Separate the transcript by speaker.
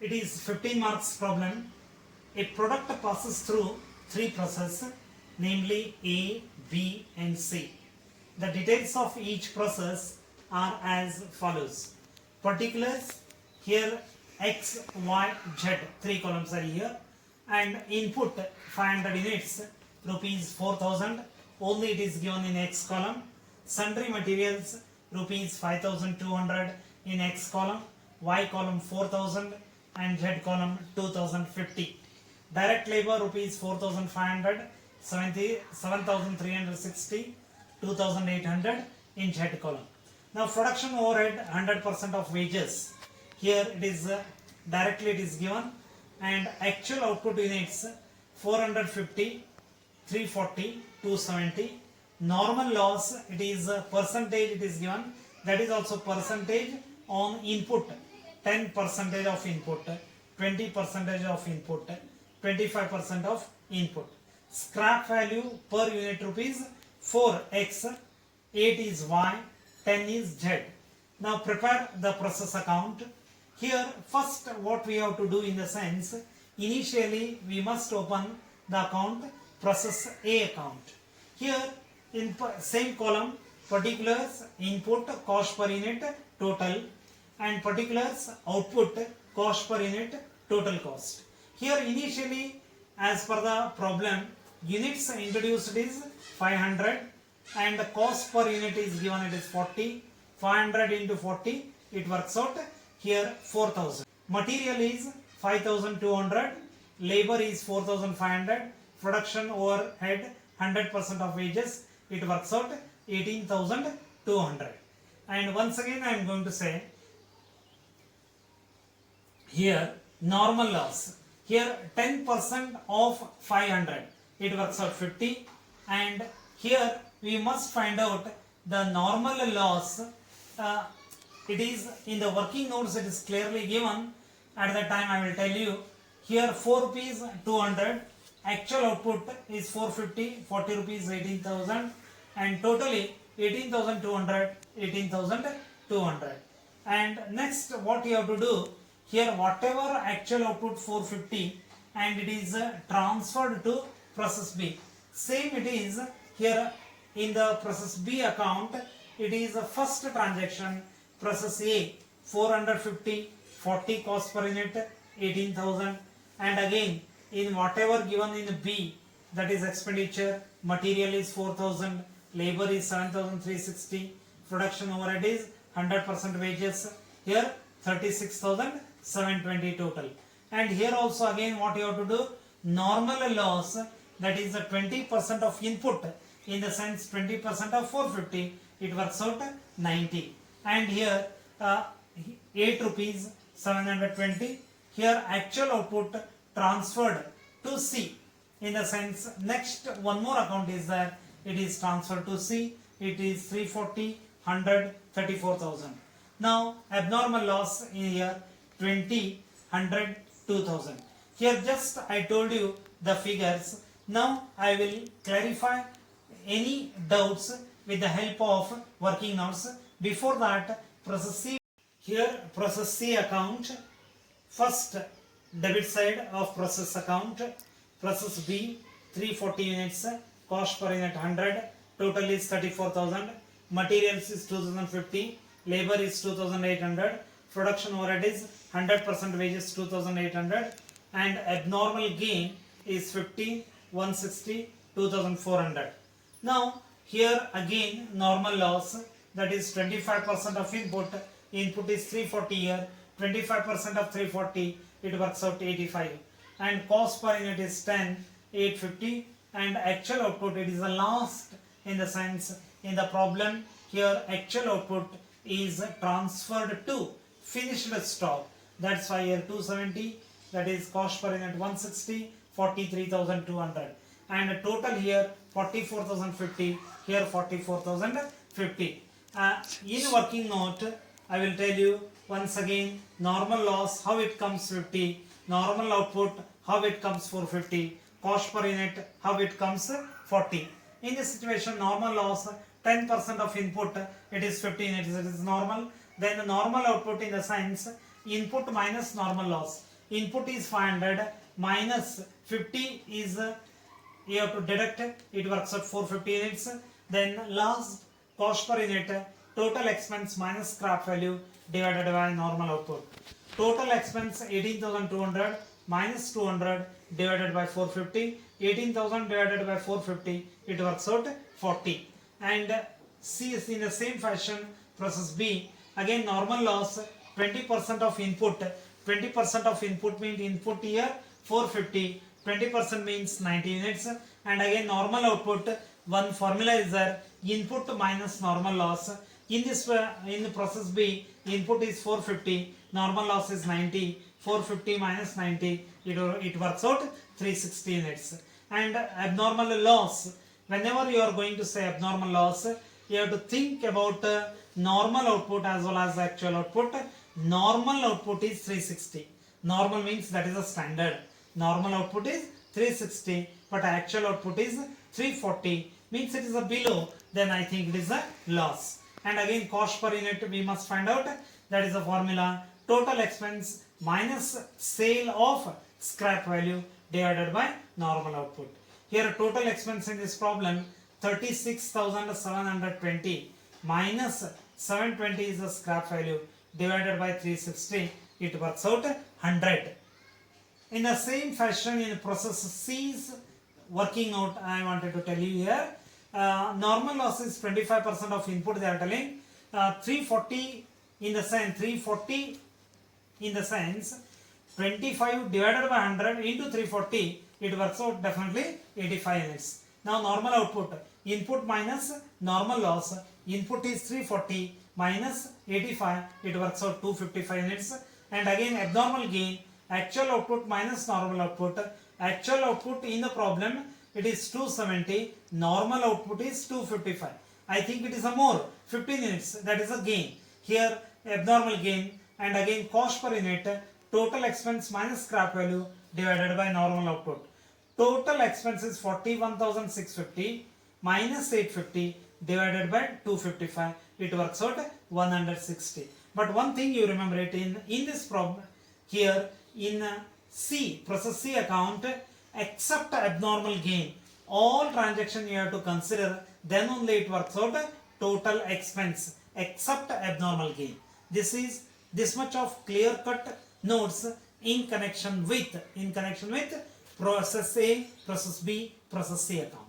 Speaker 1: It is 15 marks problem. A product passes through three processes, namely A, B and C. The details of each process are as follows. Particulars, here X, Y, Z, three columns are here, and input 500 units, rupees 4000, only it is given in X column. Sundry materials, rupees 5200 in X column, Y column 4000 and Z column 2050. Direct labor rupees 4500, 7360, 2800 in Z column. Now production overhead 100% of wages. Here it is directly it is given, and actual output units 450, 340, 270. Normal loss, it is percentage it is given, that is also percentage on input, 10% of input, 20% of input, 25% of input. Scrap value per unit rupees 4x, 8 is y, 10 is z. Now prepare the process account. Here first what we have to do in the sense, initially we must open the account process A account. Here in same column, particulars, input, cost per unit, total, and particulars, output, cost per unit, total cost. Here initially as per the problem, units introduced is 500 and the cost per unit is given, it is 40. 500 into 40, it works out here 4000. Material is 5200, labor is 4500, production overhead 100% of wages, it works out 18200. And once again I am going to say here normal loss. Here 10% of 500, it works out 50, and here we must find out the normal loss. It is in the working notes, it is clearly given. At that time I will tell you. Here 4 rupees 200, actual output is 450, 40 rupees 18,000, and totally 18,200, 18,200. And next what you have to do, here whatever actual output 450 and it is transferred to process B. Same it is here in the process B account, it is a first transaction, process A 450, 40 cost per unit 18,000, and again in whatever given in B, that is expenditure, material is 4000, labor is 7360, production overhead is 100% wages, here 36,720 total. And here also again what you have to do, normal loss, that is the 20% of input, in the sense 20% of 450, it works out 90. And here 8 rupees 720, here actual output transferred to C, in the sense next one more account is there, it is transferred to C, it is 340, 100, 34,000. Now abnormal loss in here 20, 100, 2000. Here just I told you the figures. Now I will clarify any doubts with the help of working notes. Before that, process C. Here process C account, first debit side of process account, process B 340 units, cost per unit 100, total is 34,000, materials is 2050, labor is 2800, production overhead is 100% wages 2800, and abnormal gain is 50, 160, 2400. Now here again normal loss, that is 25% of input, input is 340 here, 25% of 340, it works out 85, and cost per unit is 10, 850, and actual output, it is the last, in the sense in the problem here actual output is transferred to finished stock, that's why here 270, that is cost per unit 160, 43,200, and total here 44,050, here 44,050. In working note I will tell you once again, normal loss how it comes 50, normal output how it comes 450, cost per unit how it comes 40. In this situation normal loss 10% of input, it is 15 units, it is normal. Then the normal output in the sense input minus normal loss. Input is 500 minus 50 is you have to deduct, it works out 450 units. Then last cost per unit, total expense minus scrap value divided by normal output. Total expense 18,200 minus 200 divided by 450. 18,000 divided by 450, it works out 40. And C is in the same fashion. Process B, again normal loss, 20% of input. 20% of input means input here 450, 20% means 90 units. And again normal output, one formula is there, input minus normal loss. In this in process B, input is 450, normal loss is 90, 450 minus 90, it works out 360 units. And abnormal loss, whenever you are going to say abnormal loss, you have to think about normal output as well as actual output. Normal output is 360. Normal means that is a standard. Normal output is 360, but actual output is 340, means it is a below, then I think it is a loss. And again cost per unit we must find out, that is the formula, total expense minus sale of scrap value divided by normal output. Here total expense in this problem 36,720 minus 720 is the scrap value divided by 360, it works out 100. In the same fashion in process C is working out, I wanted to tell you here. Normal loss is 25% of input, they are telling. 340 in the sense 340 in the sense 25 divided by 100 into 340, it works out definitely 85 units. Now normal output, input minus normal loss, input is 340 minus 85, it works out 255 units. And again abnormal gain, actual output minus normal output. Actual output in the problem it is 270, normal output is 255. I think it is a more 15 units, that is a gain. Here abnormal gain. And again cost per unit, total expense minus scrap value divided by normal output. Total expense is 41,650 minus 850 divided by 255, it works out 160. But one thing you remember it, in this problem here in C, process C account, except abnormal gain, all transaction you have to consider, then only it works out total expense except abnormal gain. This is this much of clear cut notes in connection with process A, process B, process C account.